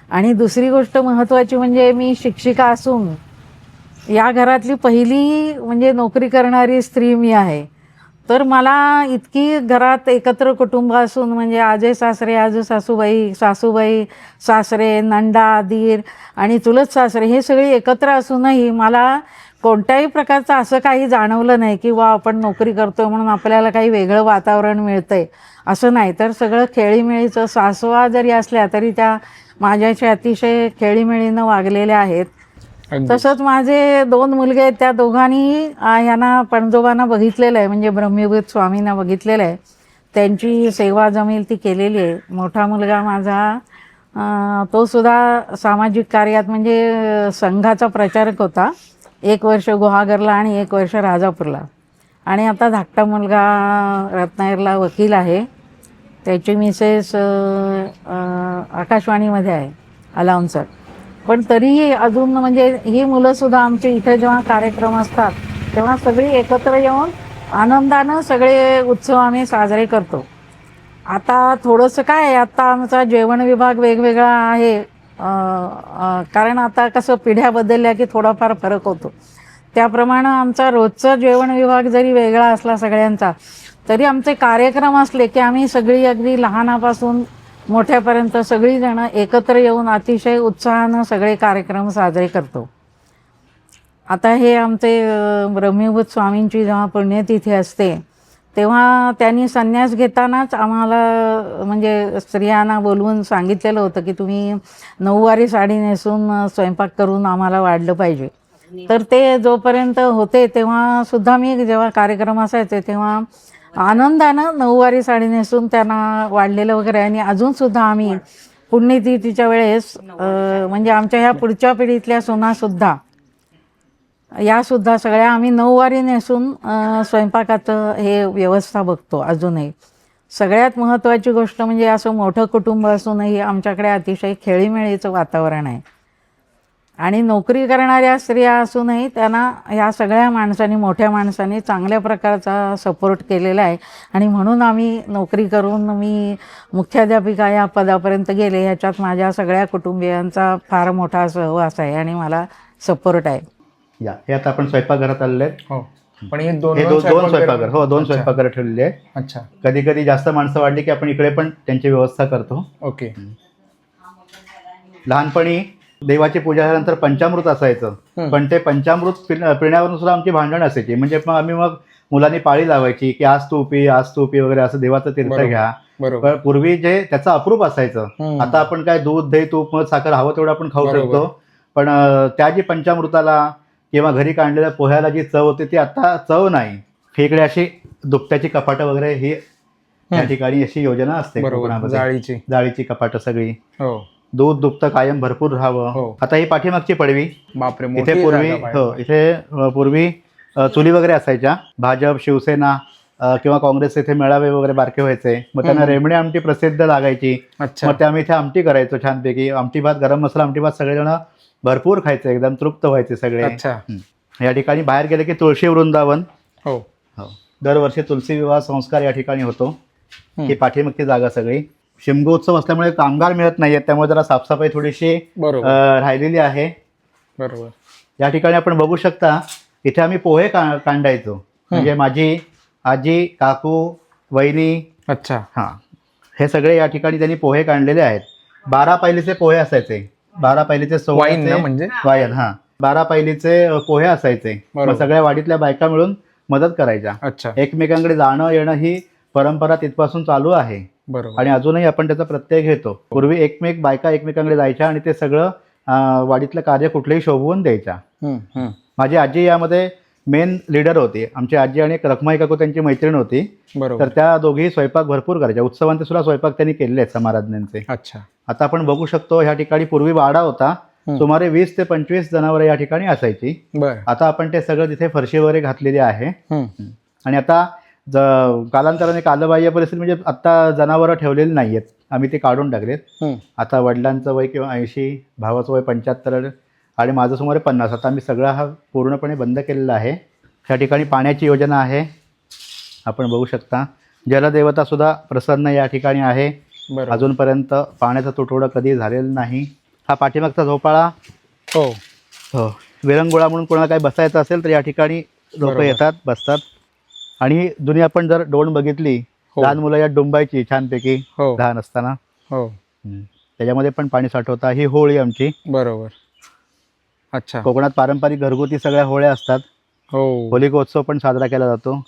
आणि दुसरी गोष्ट महत्त्वाची म्हणजे मी शिक्षिका असून या घरातली पहिली म्हणजे नोकरी करणारी स्त्री मी आहे. तर मला इतकी घरात एकत्र कुटुंब असून म्हणजे आजे सासरे, आजू सासूबाई, सासूबाई, सासरे, नंदा, दीर आणि चुलत सासरे हे सगळे एकत्र असूनही मला कोणत्याही प्रकारचं असं काही जाणवलं नाही की वा आपण नोकरी करतोय म्हणून आपल्याला काही वेगळं वातावरण मिळतंय असं नाही. तर सगळं खेळीमेळीचं, सासवा जरी असल्या तरी त्या माझ्याशी अतिशय खेळीमेळीनं वागलेल्या आहेत. तसंच माझे 2 मुलगे आहेत, त्या दोघांनी यांना पणजोबांना बघितलेलं आहे म्हणजे ब्रह्मीभूत स्वामींना बघितलेलं आहे. त्यांची सेवा जमेल ती केलेली आहे. मोठा मुलगा माझा तो सुद्धा सामाजिक कार्यात म्हणजे संघाचा प्रचारक होता. 1 वर्ष गुहागरला आणि 1 वर्ष राजापूरला आणि आता धाकटा मुलगा रत्नागिरीला वकील आहे. त्याची मिसेस आकाशवाणीमध्ये आहे अलाउन्सर. पण तरीही अजून म्हणजे ही मुलंसुद्धा आमचे इथे जेव्हा कार्यक्रम असतात तेव्हा सगळी एकत्र येऊन आनंदानं सगळे उत्सव आम्ही साजरे करतो. आता थोडंसं काय आहे, आता आमचा जेवण विभाग वेगवेगळा आहे, कारण आता कसं पिढ्या बदलल्या की थोडाफार फरक होतो. त्याप्रमाणे आमचा रोजचा जेवण विभाग जरी वेगळा असला सगळ्यांचा, तरी आमचे कार्यक्रम असले की आम्ही सगळी अगदी लहानापासून मोठ्यापर्यंत सगळीजणं एकत्र येऊन अतिशय उत्साहानं सगळे कार्यक्रम साजरे करतो. आता हे आमचे ब्रह्मीभूत स्वामींची जेव्हा पुण्यतिथी असते तेव्हा त्यांनी संन्यास घेतानाच आम्हाला म्हणजे स्त्रियांना बोलवून सांगितलेलं होतं की तुम्ही नऊवारी साडी नेसून स्वयंपाक करून आम्हाला वाढलं पाहिजे. तर ते जोपर्यंत होते तेव्हा सुद्धा मी जेव्हा कार्यक्रम असायचे तेव्हा आनंदानं नऊवारी साडी नेसून त्यांना वाढलेलं वगैरे. आणि अजूनसुद्धा आम्ही पुण्यतिथीच्या वेळेस म्हणजे आमच्या ह्या पुढच्या पिढीतल्या सुनासुद्धा यासुद्धा सगळ्या आम्ही नऊवारी नेसून स्वयंपाकाचं हे व्यवस्था बघतो अजूनही. सगळ्यात महत्त्वाची गोष्ट म्हणजे असं मोठं कुटुंब असूनही आमच्याकडे अतिशय खेळीमेळीचं वातावरण आहे. आणि नोकरी करणाऱ्या स्त्रिया असूनही त्यांना ह्या सगळ्या माणसांनी, मोठ्या माणसांनी चांगल्या प्रकारचा सपोर्ट केलेला आहे. आणि म्हणून आम्ही नोकरी करून मी मुख्याध्यापिका या पदापर्यंत गेले. ह्याच्यात माझ्या सगळ्या कुटुंबियांचा फार मोठा सहवास आहे आणि मला सपोर्ट आहे. या हे आता आपण स्वयंपाकघरात आलेले आहेत. हो, पण हे दोन हे दोन स्वयंपाकघर, हो दोन स्वयंपाकघर ठेवलेले आहे. अच्छा, कधी कधी जास्त माणसं वाढली की आपण इकडे पण त्यांची व्यवस्था करतो. ओके. लहानपणी देवाची पूजा झाल्यानंतर पंचामृत असायचं, पण ते पंचामृत पिण्यावरून सुद्धा आमची भांडण असायची. म्हणजे मग आम्ही मुलांनी पाळी लावायची की आज तू पी, आज तू पी वगैरे, असं देवाचं तीर्थ घ्या. बरोबर. पण पूर्वी जे त्याचं अप्रूप असायचं. आता आपण काय दूध, दही, तूप, मध, साखर हवं तेवढं आपण खाऊ शकतो. पण त्या जी पंचामृताला किंवा घरी काढलेल्या पोह्याला जी चव होती ती आता चव नाही. इकडे अशी दुपट्याची कपाटं वगैरे ही या ठिकाणी अशी योजना असते कोकणामध्ये. जाळीची कपाटं सगळी. हो. दूध दुभतं कायम भरपूर राहावं. आता ही पाठीमागची पडवी. बापरे, इथे पूर्वी इथे पूर्वी चुली वगैरे असायच्या. भाजप, शिवसेना किंवा काँग्रेस इथे मेळावे वगैरे बारके व्हायचे. मग त्यांना रेमणे आमटी प्रसिद्ध लागायची. मग ते आम्ही इथे आमटी करायचो छानपैकी. आमटी भात, गरम मसाला आमटी भात सगळेजण भरपूर खायचे, एकदम तृप्त व्हायचे सगळे. या ठिकाणी बाहेर गेले की तुळशी वृंदावन. हो हो, दरवर्षी तुलसी विवाह संस्कार या ठिकाणी होतो. ही पाठीमागची जागा सगळी. शिमगोत्सव असल्यामुळे कामगार मिळत नाहीयेत, त्यामुळे जरा साफसफाई थोडीशी राहिलेली आहे. बरोबर. या ठिकाणी आपण बघू शकता इथे आम्ही पोहे कांडायचो. म्हणजे माझी आजी, काकू, वहिनी. अच्छा. हां, हे सगळे या ठिकाणी त्यांनी पोहे काढलेले आहेत. 12 पायलीचे पोहे असायचे. 12 पायलीचे म्हणजे वायन. हां, 12 पायलीचे पोहे असायचे. मग सगळ्या वाडीतल्या बायका मिळून मदत करायच्या. अच्छा. एकमेकांकडे जाणं येणं ही परंपरा तिथपासून चालू आहे. बरोबर. आणि अजूनही आपण त्याचा प्रत्यय घेतो. पूर्वी बायका एकमेकांकडे जायच्या आणि ते सगळं वाडीतलं कार्य कुठलंही शोभवून द्यायच्या. माझी आजी यामध्ये मेन लीडर होती. आमची आजी आणि एक रखमाई काकू त्यांची मैत्रीण होती. तर त्या दोघीही स्वयंपाक भरपूर करायच्या. उत्सवांचे सुद्धा स्वयंपाक त्यांनी केलेले आहेत समाराधनांचे. अच्छा. आता आपण बघू शकतो ह्या ठिकाणी पूर्वी वाडा होता. सुमारे 20 ते 25 जनावरं या ठिकाणी असायची. आता आपण ते सगळं तिथे फरशी वगैरे घातलेली आहे. आणि आता कालांतराने कालबाह्य परिस्थिती म्हणजे आता जनावरं ठेवलेली नाही आहेत. आम्ही ते काढून टाकलेत. आता वडिलांचं वय किंवा 80, भावाचं वय 75 आणि माझं सुमारे 50. आता आम्ही सगळा हा पूर्णपणे बंद केलेला आहे. त्या ठिकाणी पाण्याची योजना आहे, आपण बघू शकता. जलदेवता सुद्धा प्रसन्न या ठिकाणी आहे. अजूनपर्यंत पाण्याचा तुटवडा कधी झालेला नाही. हा पाठीमागचा झोपाळा. हो हो, विरंगुळा म्हणून कोणाला काही बसायचं असेल तर या ठिकाणी लोक येतात, बसतात. आणि जुनी आपण जर डोण बघितली, लहान मुलं यात डुंबायची छानपैकी लहान असताना. हो, त्याच्यामध्ये पण पाणी साठवता. ही होळी आमची. बरोबर. अच्छा. कोकणात पारंपरिक घरगुती सगळ्या होळ्या असतात. होलिकोत्सव पण साजरा केला जातो.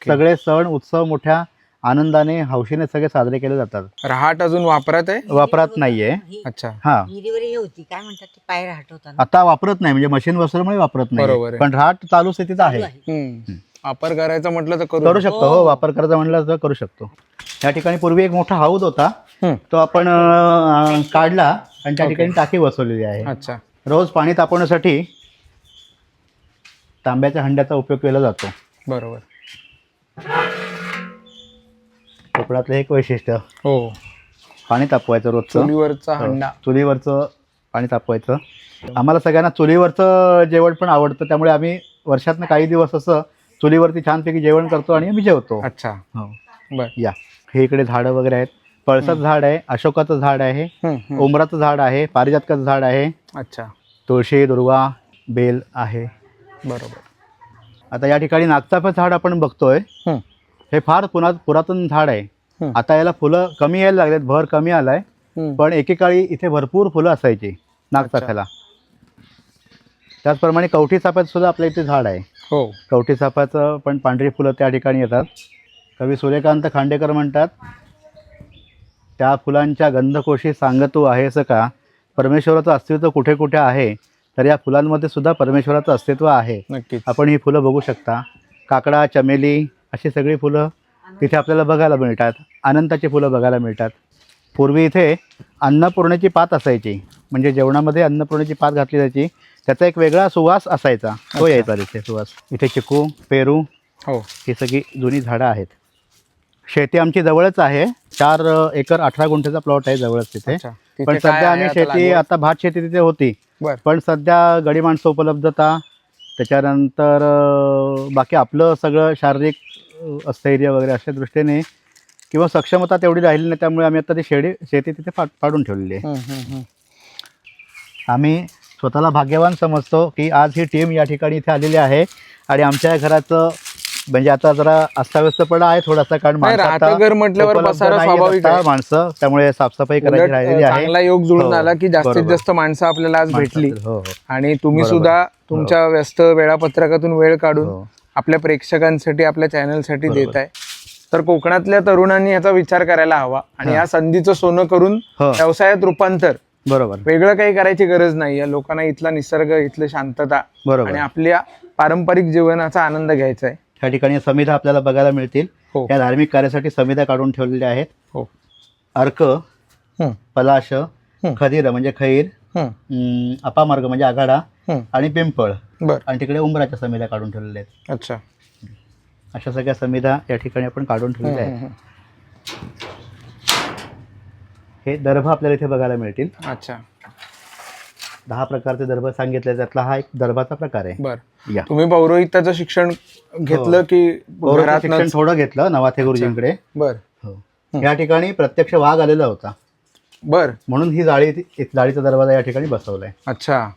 सगळे सण उत्सव मोठ्या आनंदाने हौशीने सगळे साजरे केले जातात. रहाट अजून वापरात आहे? वापरात नाहीये. अच्छा. हा, होती काय म्हणतात ते पाय रहाट होता. आता वापरत नाही, म्हणजे मशीन बसल्यामुळे वापरत नाही. पण रहाट चालू स्थितीत आहे. वापर करायचा म्हटलं तर करू शकतो. हो, वापर करायचा म्हटलं तर करू शकतो. या ठिकाणी पूर्वी एक मोठा हौद होता, तो आपण काढला आणि त्या ठिकाणी टाकी बसवलेली आहे. अच्छा. रोज पाणी तापवण्यासाठी तांब्याच्या हंड्याचा उपयोग केला जातो. बरोबर. कोकणातलं एक वैशिष्ट्य हो, पाणी तापवायचं रोजचं. चुलीवरचा हंडा. चुलीवरचं पाणी तापवायचं. आम्हाला सगळ्यांना चुलीवरचं जेवण पण आवडतं, त्यामुळे आम्ही वर्षातनं काही दिवस असं चुलीवरती छानपैकी जेवण करतो आणि आम्ही जेवतो. अच्छा, हो. बर. या हे इकडे झाडं वगैरे आहेत. पळसाचं झाड आहे, अशोकाचं झाड आहे, उंबराचं झाड आहे, पारिजातकाचं झाड आहे, अच्छा, तुळशी, दुर्वा, बेल आहे. बरोबर. आता या ठिकाणी नागचाफेचं झाड आपण बघतोय. हं. हे फार पुरातन झाड आहे. हं. आता याला फुलं कमी यायला लागलेत, भर कमी आलाय, पण एकेकाळी इथे भरपूर फुलं असायची नागचाफ्याला. त्याचप्रमाणे कवठी चाफ्याचं सुद्धा आपल्या इथे झाड आहे. हो, कवठी चाफ्याचं पण पांढरी फुलं त्या ठिकाणी येतात. कवी सूर्यकांत खांडेकर म्हणतात, त्या फुलांच्या गंधकोशी सांगतू आहेस का, परमेश्वराचं अस्तित्व कुठे कुठे आहे, तर या फुलांमध्ये सुद्धा परमेश्वराचं अस्तित्व आहे. नक्कीच. आपण ही फुलं बघू शकता. काकडा, चमेली अशी सगळी फुलं तिथे आपल्याला बघायला मिळतात. अनंताची फुलं बघायला मिळतात. पूर्वी इथे अन्नपूर्णेची पात असायची, म्हणजे जेवणामध्ये अन्नपूर्णेची पात घातली जायची. त्याचा एक वेगळा सुवास असायचा, तो यायचा तिथे सुवास. इथे चिकू, पेरू हो, ही सगळी जुनी झाडं आहेत. शेती आमची जवळच आहे. 4 एकर 18 गुंठेचा प्लॉट आहे जवळच तिथे. अच्छा. तिथे पण काय सध्या आहे आम्ही आता शेती, लागवड? आता भात शेती तिथे होती, बर. पण सध्या गडी माणसं उपलब्धता, त्याच्यानंतर बाकी आपलं सगळं शारीरिक स्थैर्य वगैरे अशा दृष्टीने किंवा सक्षमता तेवढी राहिली नाही, त्यामुळे आम्ही आता ती शेती तिथे पाडून ठेवलेली आहे. आम्ही स्वतःला भाग्यवान समजतो की आज ही टीम या ठिकाणी इथे आलेली आहे आणि आमच्या घराचं म्हणजे आता जरा अस्ताव्यस्तपणा आहे थोडासा, कारण नाही, माणसं आता राहतं घर म्हटल्यावर उपलब्ध पसारा नाहीयेत स्वाभाविक आता आहे. माणसं, त्यामुळे साफसफाई करायची उलट राहिलेली आहे. चांगला योग जुळून हो, आला की जास्तीत बरोबर. जास्त माणसं आपल्याला आज भेटली. हो, हो. आणि तुम्ही बरोबर. सुद्धा तुमच्या व्यस्त वेळापत्रकातून वेळ काढून हो. आपल्या प्रेक्षकांसाठी, आपल्या चॅनलसाठी बरोबर. देत आहे. तर कोकणातल्या तरुणांनी याचा विचार करायला हवा आणि हा. या संधीचं सोनं करून हो. व्यवसायात रूपांतर. बरोबर वेगळं काही करायची गरज नाही आहे. लोकांना इथला निसर्ग, इथलं शांतता बरोबर. आणि आपल्या पारंपरिक जीवनाचा आनंद घ्यायचा आहे. या ठिकाणी समिधा आपल्याला बघायला मिळतील. हो. या धार्मिक कार्यासाठी समिधा काढून ठेवलेल्या आहेत. हो. अर्क, हं, पलाश, हं. खदीर म्हणजे खैर, अपामार्ग म्हणजे आघाडा हं. आणि पिंपळ, बर. आणि तिकडे उंबराच्या समिधा काढून ठेवलेल्या आहेत. अच्छा. अशा सगळ्या समिधा या ठिकाणी आपण काढून ठेवलेल्या आहेत. हे दर्भ आपल्याला इथे बघायला मिळतील. अच्छा, 10 प्रकारचे दर्भ सांगितले, त्यातला हा एक दर्भाचा प्रकार आहे. बर. या तुम्ही पौरोहित्याचं शिक्षण घेतलं की पौराणिक घरात? शिक्षण थोडं घेतलं नवाथे गुरुजींकडे. बर, हो. या ठिकाणी प्रत्यक्ष वाघ आलेला होता, बर. म्हणून ही जाळीचा दरवाजा या ठिकाणी बसवलाय. अच्छा.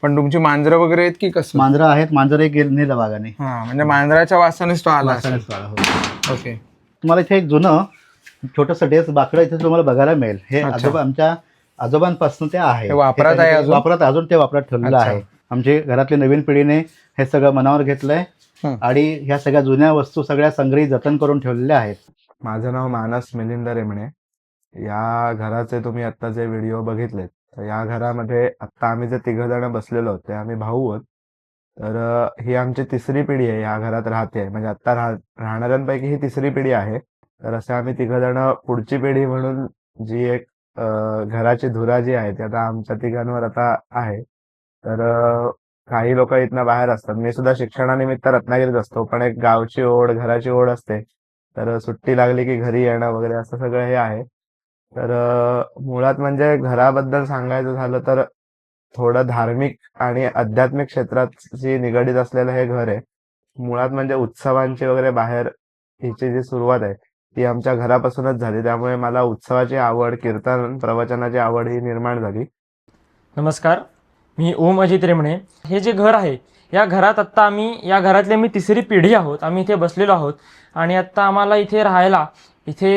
पण तुमची मांजरं वगैरे आहेत की कसं? मांजरं आहेत. मांजर एक नेलं वाघाने. हा, म्हणजे मांजराच्या वासानेच तो आला असेल. वासानेच वाळा, हो. ओके. तुम्हाला इथे एक जुनं छोटंसं डेस बाकडं इथे तुम्हाला बघायला मिळेल. हे अच्छा. आमच्या आजोबांपासून ते आहे. हे वापरात आहे अजून? वापरात, अजून ते वापरात ठेवलेलं अच्छा. आहे. आमची घरातली नवीन पिढीने हे सगळं मनावर घेतलंय आणि ह्या सगळ्या जुन्या वस्तू सगळ्या संग्रही जतन करून ठेवलेल्या आहेत. माझं नाव मानस मिलिंद रेमणे. या घराचे तुम्ही आत्ता जे व्हिडिओ बघितलेत, तर या घरामध्ये आत्ता आम्ही जे 3 जण बसलेलो आहोत ते आम्ही भाऊ आहोत. तर ही आमची 3री पिढी आहे या घरात राहते, म्हणजे आत्ता राहणाऱ्यांपैकी ही 3री पिढी आहे. तर असे आम्ही 3 जण पुढची पिढी म्हणून जी एक घराची धुरा जी आहे ती आता आमच्या 3घांवर आता आहे. तर काही लोक इथनं बाहेर असतात. मी सुद्धा शिक्षणानिमित्त रत्नागिरीत असतो, पण एक गावची ओढ, घराची ओढ असते. तर सुट्टी लागली की घरी येणं वगैरे असं सगळं हे आहे. तर मुळात म्हणजे घराबद्दल सांगायचं झालं तर थोडं धार्मिक आणि आध्यात्मिक क्षेत्राची निगडीत असलेलं हे घर आहे. मुळात म्हणजे उत्सवांची वगैरे बाहेर हिची जी सुरुवात आहे ती आमच्या घरापासूनच झाली. त्यामुळे मला उत्सवाची आवड, कीर्तन, प्रवचनाची आवड ही निर्माण झाली. नमस्कार, मी ओम अजित रेमणे. हे जे घर आहे, या घरात आत्ता या घरातले मी 3री पिढी आहोत. आम्ही इथे बसलेलो आहोत आणि आत्ता आम्हाला इथे राहायला, इथे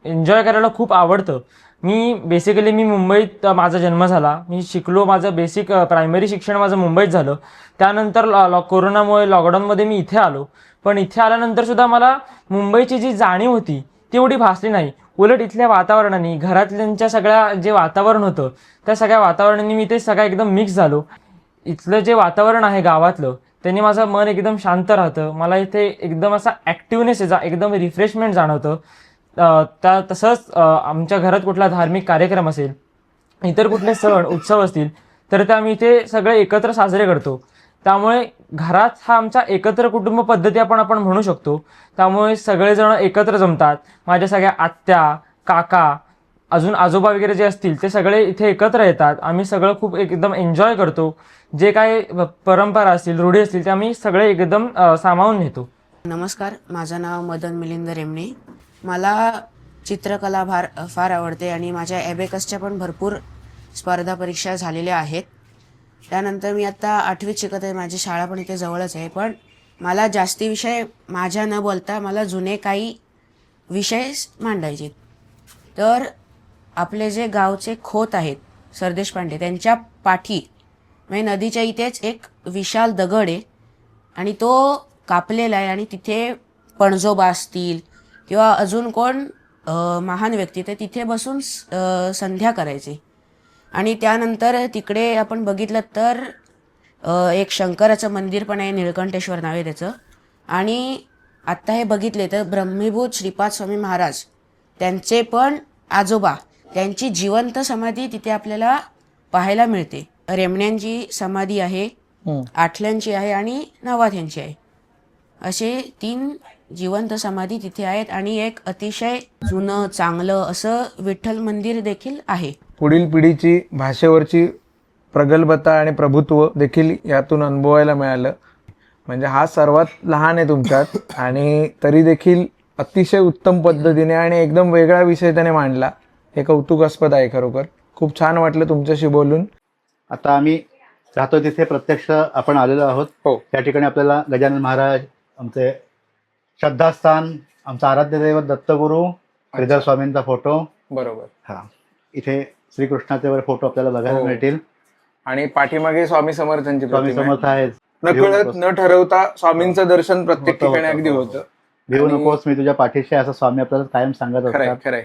एन्जॉय करायला खूप आवडतं. मी मुंबईत माझा जन्म झाला. मी शिकलो, माझं बेसिक प्रायमरी शिक्षण माझं मुंबईत झालं. त्यानंतर कोरोनामुळे लॉकडाऊनमध्ये मी इथे आलो. पण इथे आल्यानंतर सुद्धा मला मुंबईची जी जाणीव होती ती एवढी भासली नाही. उलट इथल्या वातावरणाने, घरातल्यांच्या सगळ्या जे वातावरण होतं त्या सगळ्या वातावरणाने मी ते सगळं एकदम मिक्स झालो. इथलं जे वातावरण आहे गावातलं, त्याने माझं मन एकदम शांत राहतं. मला इथे एकदम असा ॲक्टिवनेस एकदम रिफ्रेशमेंट जाणवतं. तसंच आमच्या घरात कुठला धार्मिक कार्यक्रम असेल, इतर कुठले सण उत्सव असतील तर ते आम्ही इथे सगळे एकत्र साजरे करतो. त्यामुळे घरात हा आमचा एकत्र कुटुंब पद्धती आपण म्हणू शकतो. त्यामुळे सगळेजण एकत्र जमतात. माझ्या सगळ्या आत्या, काका, अजून आजोबा वगैरे जे असतील ते सगळे इथे एकत्र येतात. आम्ही सगळं खूप एकदम एन्जॉय करतो. जे काही परंपरा असतील, रूढी असतील ते आम्ही सगळे एकदम सामावून घेतो. नमस्कार, माझं नाव मदन मिलिंद रेमणे. मला चित्रकला फार आवडते आणि माझ्या ॲबेकसच्या पण भरपूर स्पर्धा परीक्षा झालेल्या आहेत. त्यानंतर मी आत्ता 8वीत शिकत आहे. माझी शाळा पण इथे जवळच आहे. पण मला जास्ती विषय माझ्या न बोलता मला जुने काही विषय मांडायचे. तर आपले जे गावचे खोत आहेत सरदेश पांडे, त्यांच्या पाठी म्हणजे नदीच्या इथेच एक विशाल दगड आहे आणि तो कापलेला आहे आणि तिथे पणजोबा असतील किंवा अजून कोण महान व्यक्ती तर तिथे बसून संध्या करायचे. आणि त्यानंतर तिकडे आपण बघितलं तर एक शंकराचं मंदिर पण आहे, निळकंठेश्वर नाव आहे त्याचं. आणि आत्ता हे बघितले तर ब्रह्मीभूत श्रीपाद स्वामी महाराज त्यांचे पण आजोबा त्यांची जिवंत समाधी तिथे आपल्याला पाहायला मिळते. रेमण्यांची समाधी आहे, आठल्यांची आहे आणि नवाथ्यांची आहे. असे 3 जिवंत समाधी तिथे आहेत आणि एक अतिशय जुनं चांगलं असं विठ्ठल मंदिर देखील आहे. पुढील पिढीची भाषेवरची प्रगल्भता आणि प्रभुत्व देखील यातून अनुभवायला मिळालं. म्हणजे हा सर्वात लहान आहे तुमच्यात आणि तरी देखील अतिशय उत्तम पद्धतीने आणि एकदम वेगळा विषय त्याने मांडला. हे कौतुकास्पद आहे खरोखर. खूप छान वाटलं तुमच्याशी बोलून. आता आम्ही राहतो तिथे प्रत्यक्ष आपण आलेलो आहोत. हो. त्या ठिकाणी आपल्याला गजानन महाराज, आमचे श्रद्धास्थान, आमचा आराध्य दैवत दत्तगुरू, श्रीधर स्वामींचा फोटो, बरोबर. हा इथे श्रीकृष्णाचे वगैरे फोटो आपल्याला बघायला हो. मिळतील. आणि पाठीमागे स्वामी समर्थांची स्वामी प्रतिमा आहे. समर्थ आहेत. नकळत न ठरवता स्वामींचं दर्शन प्रत्येक होतं, ठिकाणी अगदी होतं. होतं. भिवू आणि- नकोस, मी तुझ्या पाठीशी आहे, असं स्वामी आपल्याला कायम सांगत खरंय असतात. खरंय.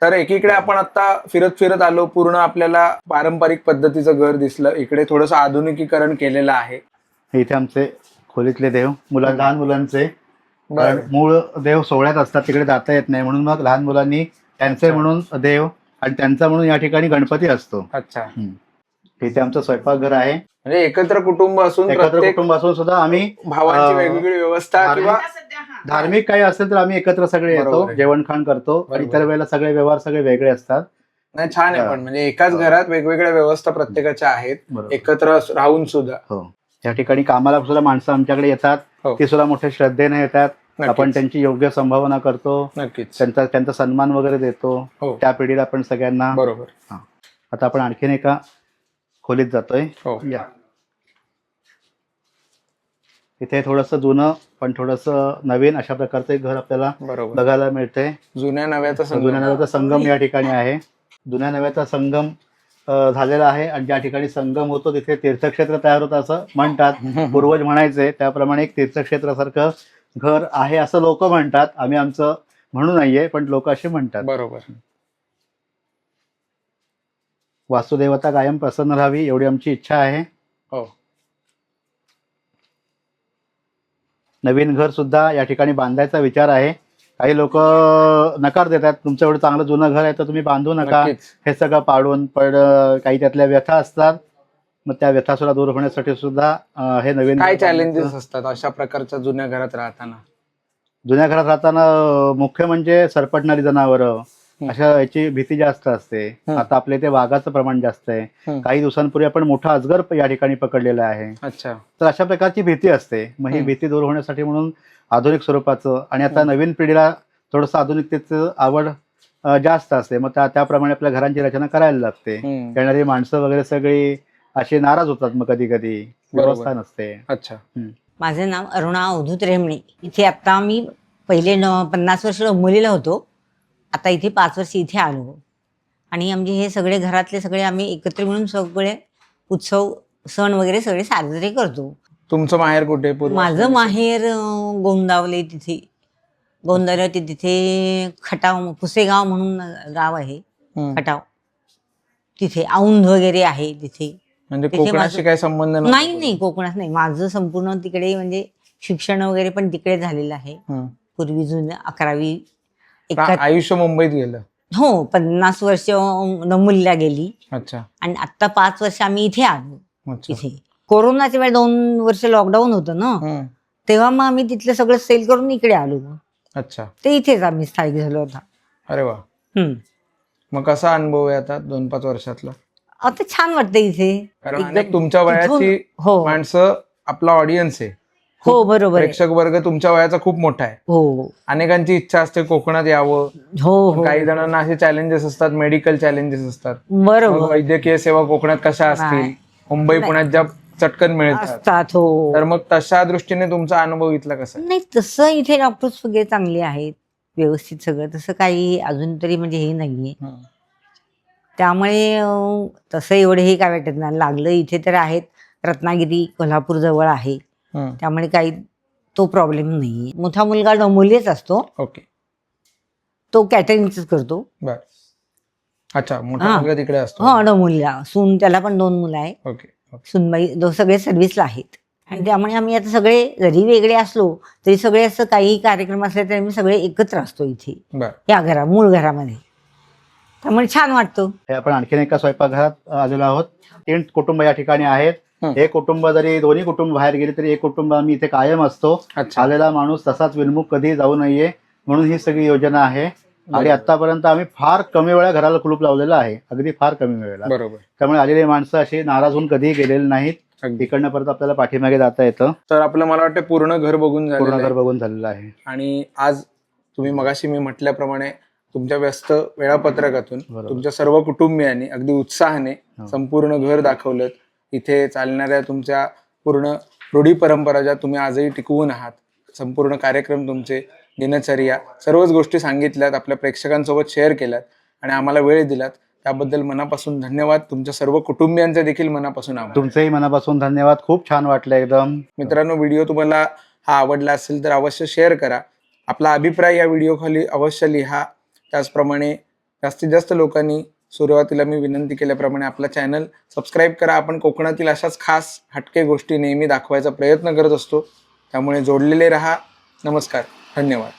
तर एकीकडे आपण आता फिरत आलो. पूर्ण आपल्याला पारंपरिक पद्धतीचं घर दिसलं. इकडे थोडंसं आधुनिकीकरण केलेलं आहे. हे इथे आमचे खोलीतले देव, लहान मुलांचे. बरं. कारण मूळ देव सोहळ्यात असतात, तिकडे जाता येत नाही, म्हणून मग लहान मुलांनी त्यांचे म्हणून देव आणि त्यांचा म्हणून या ठिकाणी गणपती असतो. अच्छा. इथे आमचं स्वयंपाकघर आहे. म्हणजे एकत्र कुटुंब असून एकत्र प्रत्येक कुटुंब असून सुद्धा आम्ही भावांची अं, वेगवेगळी व्यवस्था धार्मिक- किंवा धार्मिक काही असेल तर आम्ही एकत्र सगळे येतो, बरोबर आहे. जेवण खाण करतो. आणि बरोबर. इतर वेळेला सगळे व्यवहार सगळे वेगळे असतात. नाही छान आहे. हा. पण म्हणजे एकाच घरात वेगवेगळ्या व्यवस्था प्रत्येकाच्या आहेत, बरोबर. एकत्र राहून सुद्धा. हो. या ठिकाणी कामाला सुद्धा माणसं आमच्याकडे येतात. हो. ती सुद्धा मोठ्या श्रद्धेने येतात. नक्कीच. आपण त्यांची योग्य संभावना करतो, नक्कीच. त्यांचा सन्मान वगैरे देतो. हो. त्या पिढीला आपण सगळ्यांना. बरोबर. आता आपण आणखीन एका खोलीत जातोय. हो. या. इथे थोडंसं जुनं पण थोडंसं नवीन अशा प्रकारचं एक घर आपल्याला बरोबर. बघायला मिळतंय. जुन्या नव्याचा संगम. जुन्या नव्याचा संगम या ठिकाणी आहे. जुन्या नव्याचा संगम झालेला आहे आणि ज्या ठिकाणी संगम होतो तिथे तीर्थक्षेत्र तयार होतं असं म्हणतात. पूर्वज म्हणायचे त्याप्रमाणे एक तीर्थक्षेत्रासारखं घर आहे असं लोक म्हणतात. आम्ही आमचं म्हणू नाहीये, पण लोक असे म्हणतात. बरोबर. वासुदेवता कायम प्रसन्न राहावी एवढी आमची इच्छा आहे. हो. नवीन घर सुद्धा या ठिकाणी बांधायचा विचार आहे. काही लोक नकार देतात, तुमचं एवढं चांगलं जुनं घर आहे तर तुम्ही बांधू नका, नक्कीच. हे सगळं पाडून. पण काही त्यातल्या व्यथा असतात, मग त्या व्यथा सुद्धा दूर होण्यासाठी सुद्धा हे नवीन काय घर चॅलेंजेस बांधायचं. असतात अशा प्रकारच्या जुन्या घरात राहताना? जुन्या घरात राहताना मुख्य म्हणजे सरपटणारी जनावरं, अशा याची भीती जास्त असते. आता आपल्या इथे वाघाचं प्रमाण जास्त आहे. काही दिवसांपूर्वी आपण मोठा अजगर या ठिकाणी पकडलेला आहे. अच्छा. तर अशा प्रकारची भीती असते. मग ही भीती दूर होण्यासाठी म्हणून आधुनिक स्वरूपाचं आणि आता नवीन पिढीला थोडंसं आधुनिकतेचं आवड जास्त असते. मग त्याप्रमाणे आपल्या घरांची रचना करायला लागते. येणारी माणसं वगैरे सगळी अशी नाराज होतात, मग कधी कधी व्यवस्था नसते. अच्छा. माझं नाव अरुणा अवधूत रेमणे. इथे आता मी पहिले 50 वर्ष मुलीला होतो, आता इथे 5 वर्ष इथे आलो. आणि आमचे हे सगळे घरातले सगळे आम्ही एकत्र मिळून सगळे उत्सव सण वगैरे सगळे साजरे करतो. तुमचं माहेर कुठे? माझं माहेर गोंदावले. गोंदावले तिथे खटाव पुसेगाव म्हणून गाव आहे. खटाव तिथे औंध वगैरे आहे तिथे. म्हणजे तिथे कोकणाशी माझं- काय संबंध नाही कोकणात नाही. माझं संपूर्ण तिकडे म्हणजे शिक्षण वगैरे पण तिकडे झालेलं आहे. पूर्वी जुन्या 11वी आयुष्य मुंबईत गेलं? हो, 50 वर्ष नमुलला गेली. अच्छा. आणि आता 5 वर्ष आम्ही इथे आलो. अच्छा. इथे कोरोनाच्या वेळी 2 वर्ष लॉकडाऊन होतं ना, हम्म. तेव्हा मग आम्ही तिथलं सगळं सेल करून इकडे आलो. मग अच्छा. ते इथेच आम्ही स्थायिक झालो होता. अरे वा. हम्म. मग कसा अनुभव आहे आता 2-5 वर्षातला? आता छान वाटतं इथे. कारण एकदम अनेक तुमच्या तिथून- वयाची हो माणसं आपला ऑडियन्स आहे. हो बरोबर आहे. प्रेक्षक वर्ग तुमच्या वयाचा खूप मोठा आहे. हो अनेकांची इच्छा असते कोकणात यावं. हो हो काही जणांना असे चॅलेंजेस असतात, मेडिकल चॅलेंजेस असतात. मग बरोबर वैद्यकीय सेवा कोकणात कशा असतील, नाही. मुंबई पुण्यात ज्या चटकन मिळतात, असतात. हो तर मग तशा दृष्टीने तुमचा अनुभव इथला कसा आहे? नाही, तसं इथे डॉक्टर्स वगैरे चांगले आहेत, व्यवस्थित सगळं. तसं काही अजून तरी म्हणजे हे नाहीये. हं. त्यामुळे तसं एवढं हे काय वाटत नाही. लागलं इथे तर आहेत, रत्नागिरी कोल्हापूर जवळ आहे, हं. त्यामुळे काही तो प्रॉब्लेम नाहीये. मोठा मुलगा डोंबिवलीच असतो, ओके. तो कॅटरिंगच करतो. बर. अच्छा, मोठा हा. मुलगा तिकडे असतो. हो डोंबिवलीला. सून, त्याला पण 2 मुलं आहेत. ओके. ओके. सुनबाई सगळे सर्व्हिसला आहेत. आणि त्यामुळे आम्ही आता सगळे जरी वेगळे असलो तरी सगळे असं काही कार्यक्रम असले तरी आम्ही सगळे एकत्र असतो इथे बर. या मूळ घरामध्ये. त्यामुळे छान वाटतं. हे आपण आणखीन एका स्वयंपाकघरात आलेलो आहोत. 3 कुटुंब या ठिकाणी आहेत. हं. हे कुटुंब जरी दोन्ही कुटुंब बाहेर गेले तरी एक कुटुंब आम्ही इथे कायम असतो. अच्छा. आलेला माणूस तसाच विनमुख कधी जाऊ नये म्हणून ही सगळी योजना आहे. आणि आतापर्यंत आम्ही फार कमी वेळा घराला कुलूप लावलेलं आहे, अगदी फार कमी वेळेला. बरोबर. त्यामुळे आलेली माणसं अशी नाराज होऊन कधी गेलेली नाहीत. अगदी. इकडनं परत आपल्याला पाठीमागे जाता येतं. तर आपलं मला वाटतं पूर्ण घर बघून पूर्ण झालेलं घर आहे. बघून झालेलं आहे. आणि आज तुम्ही मगाशी मी म्हटल्याप्रमाणे तुमच्या व्यस्त वेळापत्रकातून बरोबर. तुमच्या सर्व कुटुंबियांनी अगदी उत्साहाने हो. संपूर्ण घर दाखवलं. इथे चालणाऱ्या तुमच्या पूर्ण रूढी परंपरा ज्या तुम्ही आजही टिकवून आहात, संपूर्ण कार्यक्रम तुमचे, दिनचर्या, सर्वच गोष्टी सांगितल्यात, आपल्या प्रेक्षकांसोबत शेअर केल्यात आणि आम्हाला वेळ दिलात, त्याबद्दल मनापासून धन्यवाद. तुमच्या सर्व कुटुंबियांचे देखील मनापासून आभार. तुमचेही मनापासून धन्यवाद. खूप छान वाटलं एकदम. मित्रांनो, व्हिडिओ तुम्हाला हा आवडला असेल तर अवश्य शेअर करा. आपला अभिप्राय या व्हिडिओ खाली अवश्य लिहा. त्याचप्रमाणे जास्तीत जास्त लोकांनी, सुरुवातीला मी विनंती केल्याप्रमाणे, आपला चॅनल सबस्क्राईब करा. आपण कोकणातील अशाच खास हटके गोष्टी नेहमी दाखवायचा प्रयत्न करत असतो. त्यामुळे जोडलेले रहा. नमस्कार. धन्यवाद.